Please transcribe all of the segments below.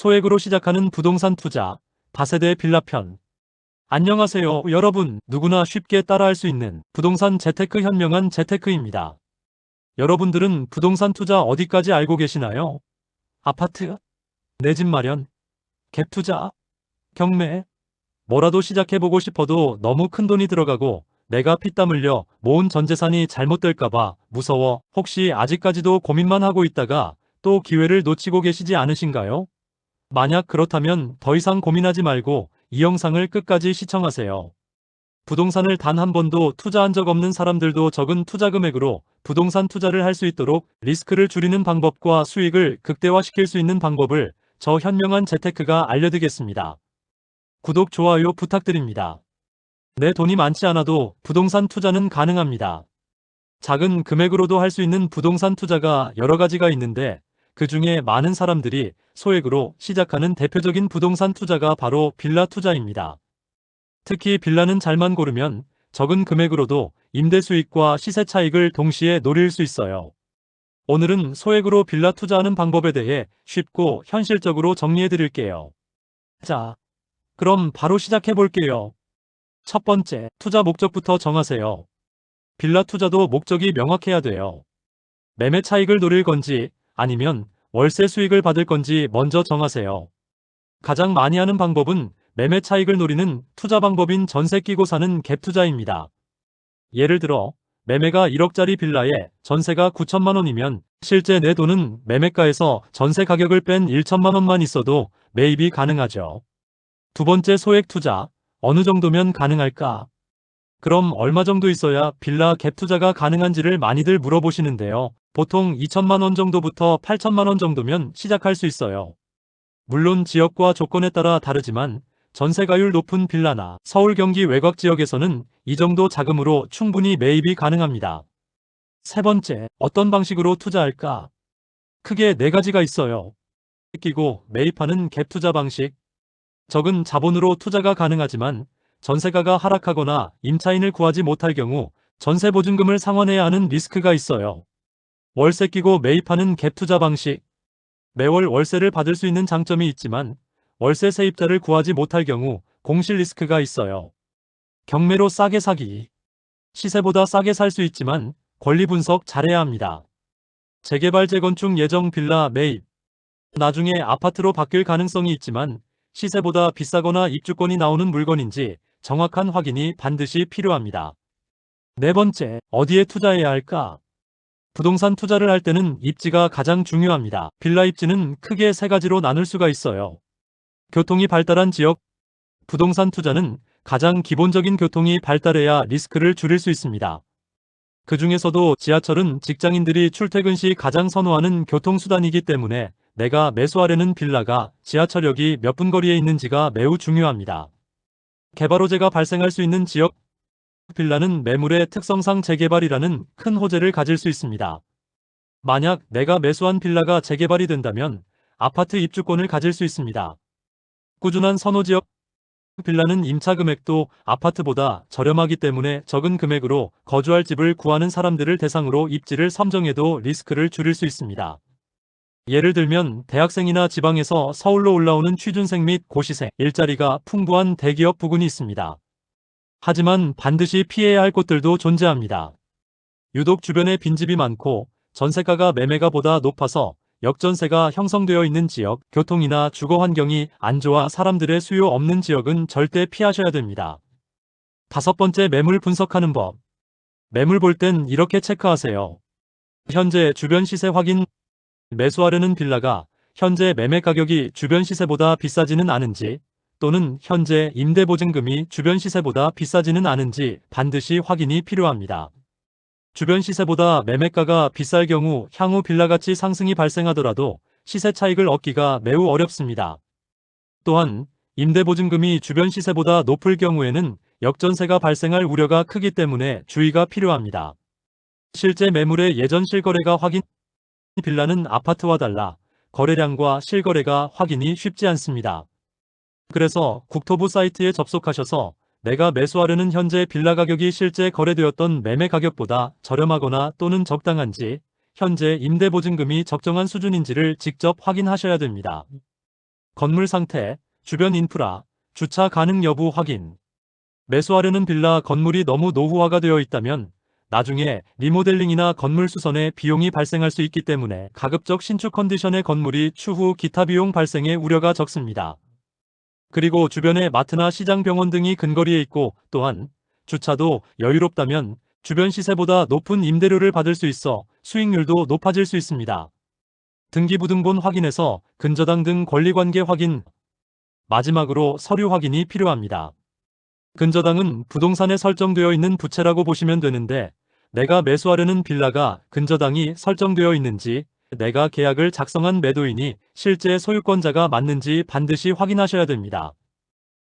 소액으로 시작하는 부동산 투자, 다세대 빌라 편. 안녕하세요, 여러분. 누구나 쉽게 따라할 수 있는 부동산 재테크 현명한 재테크입니다. 여러분들은 부동산 투자 어디까지 알고 계시나요? 아파트, 내 집 마련, 갭 투자, 경매. 뭐라도 시작해보고 싶어도 너무 큰 돈이 들어가고 내가 피땀 흘려 모은 전 재산이 잘못될까봐 무서워. 혹시 아직까지도 고민만 하고 있다가 또 기회를 놓치고 계시지 않으신가요? 만약 그렇다면 더 이상 고민하지 말고 이 영상을 끝까지 시청하세요. 부동산을 단 한 번도 투자한 적 없는 사람들도 적은 투자 금액으로 부동산 투자를 할 수 있도록 리스크를 줄이는 방법과 수익을 극대화시킬 수 있는 방법을 저 현명한 재테크가 알려드리겠습니다. 구독, 좋아요 부탁드립니다. 내 돈이 많지 않아도 부동산 투자는 가능합니다. 작은 금액으로도 할 수 있는 부동산 투자가 여러 가지가 있는데 그 중에 많은 사람들이 소액으로 시작하는 대표적인 부동산 투자가 바로 빌라 투자입니다. 특히 빌라는 잘만 고르면 적은 금액으로도 임대 수익과 시세 차익을 동시에 노릴 수 있어요. 오늘은 소액으로 빌라 투자하는 방법에 대해 쉽고 현실적으로 정리해 드릴게요. 자, 그럼 바로 시작해 볼게요. 첫 번째, 투자 목적부터 정하세요. 빌라 투자도 목적이 명확해야 돼요. 매매 차익을 노릴 건지 아니면 월세 수익을 받을 건지 먼저 정하세요. 가장 많이 하는 방법은 매매 차익을 노리는 투자 방법인 전세 끼고 사는 갭 투자입니다. 예를 들어 매매가 1억짜리 빌라에 전세가 9천만 원이면 실제 내 돈은 매매가에서 전세 가격을 뺀 1천만 원만 있어도 매입이 가능하죠. 두 번째, 소액 투자. 어느 정도면 가능할까? 그럼 얼마 정도 있어야 빌라 갭 투자가 가능한지를 많이들 물어보시는데요. 보통 2천만 원 정도부터 8천만 원 정도면 시작할 수 있어요. 물론 지역과 조건에 따라 다르지만 전세가율 높은 빌라나 서울, 경기 외곽 지역에서는 이 정도 자금으로 충분히 매입이 가능합니다. 세 번째, 어떤 방식으로 투자할까? 크게 네 가지가 있어요. 끼고 매입하는 갭 투자 방식. 적은 자본으로 투자가 가능하지만 전세가가 하락하거나 임차인을 구하지 못할 경우 전세 보증금을 상환해야 하는 리스크가 있어요. 월세 끼고 매입하는 갭 투자 방식. 매월 월세를 받을 수 있는 장점이 있지만 월세 세입자를 구하지 못할 경우 공실 리스크가 있어요. 경매로 싸게 사기. 시세보다 싸게 살 수 있지만 권리 분석 잘해야 합니다. 재개발 재건축 예정 빌라 매입. 나중에 아파트로 바뀔 가능성이 있지만 시세보다 비싸거나 입주권이 나오는 물건인지 정확한 확인이 반드시 필요합니다. 네 번째, 어디에 투자해야 할까? 부동산 투자를 할 때는 입지가 가장 중요합니다. 빌라 입지는 크게 세 가지로 나눌 수가 있어요. 교통이 발달한 지역. 부동산 투자는 가장 기본적인 교통이 발달해야 리스크를 줄일 수 있습니다. 그 중에서도 지하철은 직장인들이 출퇴근 시 가장 선호하는 교통수단이기 때문에 내가 매수하려는 빌라가 지하철역이 몇 분 거리에 있는지가 매우 중요합니다. 개발 호재가 발생할 수 있는 지역. 빌라는 매물의 특성상 재개발이라는 큰 호재를 가질 수 있습니다. 만약 내가 매수한 빌라가 재개발이 된다면 아파트 입주권을 가질 수 있습니다. 꾸준한 선호 지역. 빌라는 임차 금액도 아파트보다 저렴하기 때문에 적은 금액으로 거주할 집을 구하는 사람들을 대상으로 입지를 선정해도 리스크를 줄일 수 있습니다. 예를 들면 대학생이나 지방에서 서울로 올라오는 취준생 및 고시생, 일자리가 풍부한 대기업 부근이 있습니다. 하지만 반드시 피해야 할 곳들도 존재합니다. 유독 주변에 빈집이 많고 전세가가 매매가보다 높아서 역전세가 형성되어 있는 지역, 교통이나 주거 환경이 안 좋아 사람들의 수요 없는 지역은 절대 피하셔야 됩니다. 다섯 번째, 매물 분석하는 법. 매물 볼 땐 이렇게 체크하세요. 현재 주변 시세 확인. 매수하려는 빌라가 현재 매매 가격이 주변 시세보다 비싸지는 않은지 또는 현재 임대보증금이 주변 시세보다 비싸지는 않은지 반드시 확인이 필요합니다. 주변 시세보다 매매가가 비쌀 경우 향후 빌라가치 상승이 발생하더라도 시세 차익을 얻기가 매우 어렵습니다. 또한 임대보증금이 주변 시세보다 높을 경우에는 역전세가 발생할 우려가 크기 때문에 주의가 필요합니다. 실제 매물의 예전 실거래가 확인. 빌라는 아파트와 달라 거래량과 실거래가 확인이 쉽지 않습니다. 그래서 국토부 사이트에 접속하셔서 내가 매수하려는 현재 빌라 가격이 실제 거래되었던 매매 가격보다 저렴하거나 또는 적당한지, 현재 임대보증금이 적정한 수준인지를 직접 확인하셔야 됩니다. 건물 상태, 주변 인프라, 주차 가능 여부 확인. 매수하려는 빌라 건물이 너무 노후화가 되어 있다면 나중에 리모델링이나 건물 수선에 비용이 발생할 수 있기 때문에 가급적 신축 컨디션의 건물이 추후 기타 비용 발생의 우려가 적습니다. 그리고 주변에 마트나 시장, 병원 등이 근거리에 있고 또한 주차도 여유롭다면 주변 시세보다 높은 임대료를 받을 수 있어 수익률도 높아질 수 있습니다. 등기부등본 확인에서 근저당 등 권리관계 확인. 마지막으로 서류 확인이 필요합니다. 근저당은 부동산에 설정되어 있는 부채라고 보시면 되는데 내가 매수하려는 빌라가 근저당이 설정되어 있는지, 내가 계약을 작성한 매도인이 실제 소유권자가 맞는지 반드시 확인하셔야 됩니다.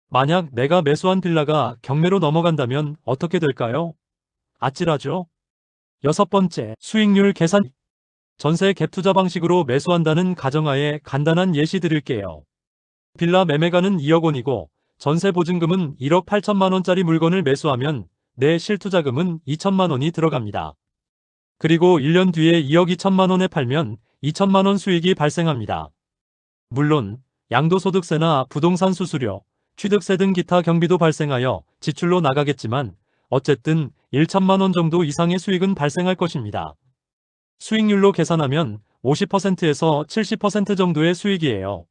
만약 내가 매수한 빌라가 경매로 넘어간다면 어떻게 될까요? 아찔하죠? 6번째, 수익률 계산. 전세 갭 투자 방식으로 매수한다는 가정하에 간단한 예시 드릴게요. 빌라 매매가는 2억 원이고 전세 보증금은 1억 8천만 원짜리 물건을 매수하면 내 실투자금은 2천만 원이 들어갑니다. 그리고 1년 뒤에 2억 2천만 원에 팔면 2천만 원 수익이 발생합니다. 물론 양도소득세나 부동산 수수료, 취득세 등 기타 경비도 발생하여 지출로 나가겠지만 어쨌든 1천만 원 정도 이상의 수익은 발생할 것입니다. 수익률로 계산하면 50%에서 70% 정도의 수익이에요.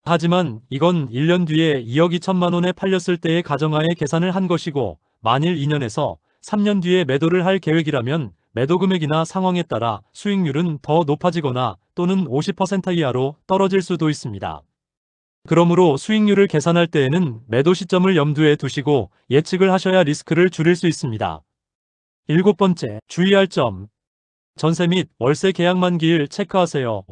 하지만 이건 1년 뒤에 2억 2천만 원에 팔렸을 때의 가정하에 계산을 한 것이고 만일 2년에서 3년 뒤에 매도를 할 계획이라면 매도 금액이나 상황에 따라 수익률은 더 높아지거나 또는 50% 이하로 떨어질 수도 있습니다. 그러므로 수익률을 계산할 때에는 매도 시점을 염두에 두시고 예측을 하셔야 리스크를 줄일 수 있습니다. 7번째, 주의할 점. 전세 및 월세 계약 만기일 체크하세요.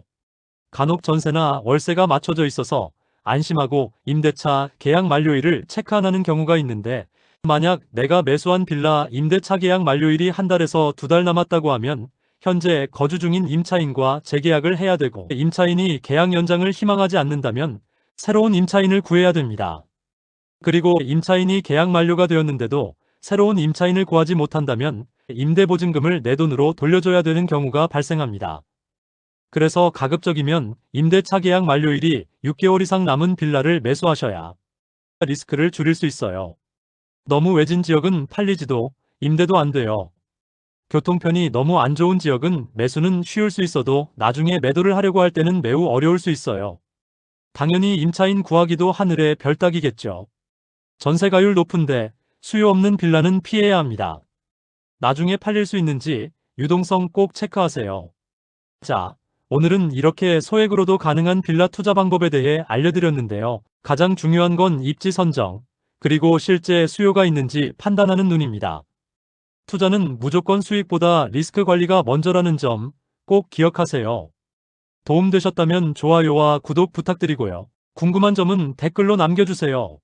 간혹 전세나 월세가 맞춰져 있어서 안심하고 임대차 계약 만료일을 체크 안 하는 경우가 있는데 만약 내가 매수한 빌라 임대차 계약 만료일이 한 달에서 2달 남았다고 하면 현재 거주 중인 임차인과 재계약을 해야 되고 임차인이 계약 연장을 희망하지 않는다면 새로운 임차인을 구해야 됩니다. 그리고 임차인이 계약 만료가 되었는데도 새로운 임차인을 구하지 못한다면 임대보증금을 내 돈으로 돌려줘야 되는 경우가 발생합니다. 그래서 가급적이면 임대차 계약 만료일이 6개월 이상 남은 빌라를 매수하셔야 리스크를 줄일 수 있어요. 너무 외진 지역은 팔리지도 임대도 안 돼요. 교통편이 너무 안 좋은 지역은 매수는 쉬울 수 있어도 나중에 매도를 하려고 할 때는 매우 어려울 수 있어요. 당연히 임차인 구하기도 하늘의 별 따기겠죠. 전세가율 높은데 수요 없는 빌라는 피해야 합니다. 나중에 팔릴 수 있는지 유동성 꼭 체크하세요. 자, 오늘은 이렇게 소액으로도 가능한 빌라 투자 방법에 대해 알려드렸는데요. 가장 중요한 건 입지 선정, 그리고 실제 수요가 있는지 판단하는 눈입니다. 투자는 무조건 수익보다 리스크 관리가 먼저라는 점 꼭 기억하세요. 도움되셨다면 좋아요와 구독 부탁드리고요. 궁금한 점은 댓글로 남겨주세요.